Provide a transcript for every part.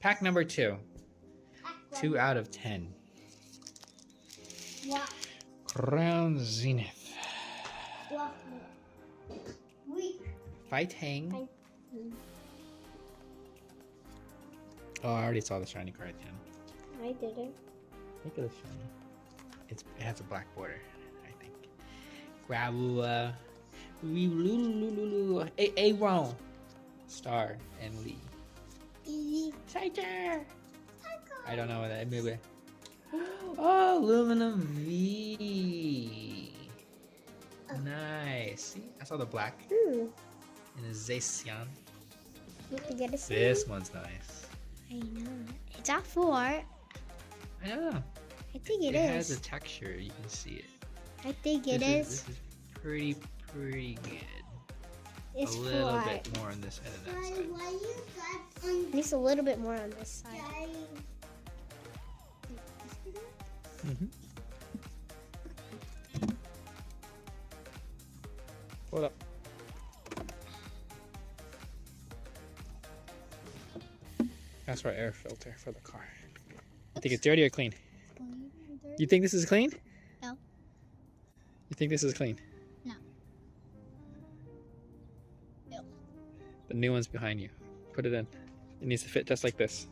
Pack number 2. 2 out of 10. What? Crown Zenith. What? Fighting. Oh, I already saw the shiny card, Jen. I didn't. Look at the shiny. It has a black border, I think. Grabua. Aaron. Star and Lee. Cider. I don't know what that is. Oh, aluminum V. Nice. See, I saw the black. Ooh. And a Zacian. You can get a This one's nice. I know. It's a 4. I don't know. I think it It is. has a texture. You can see it. I think it is. This is pretty good. It's a little 4. bit more on this side and that side. It's a little bit more on this side. Hold up. That's our air filter for the car. You think it's dirty or clean? You think this is clean? No. You think this is clean? No. No. The new one's behind you. Put it in. It needs to fit just like this.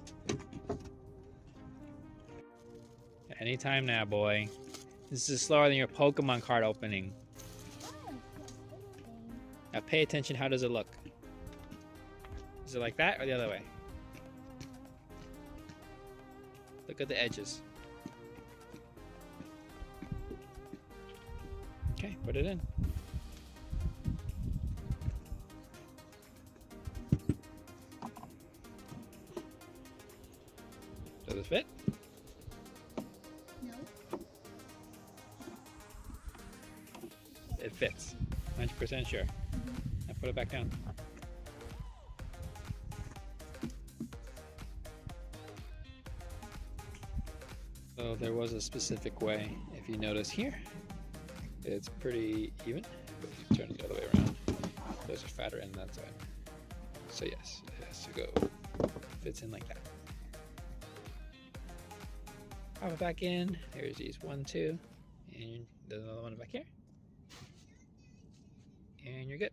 Anytime now, boy. This is slower than your Pokemon card opening. Now pay attention, how does it look? Is it like that or the other way? Look at the edges. Okay, put it in. Does it fit? No. It fits. 90% sure. Now put it back down. So there was a specific way. If you notice here, it's pretty even. But if you turn it the other way around, there's a fatter end that side. So yes, it has to go. Fits in like that. Pop it back in. There's these 1, 2, and there's another one back here. And you're good.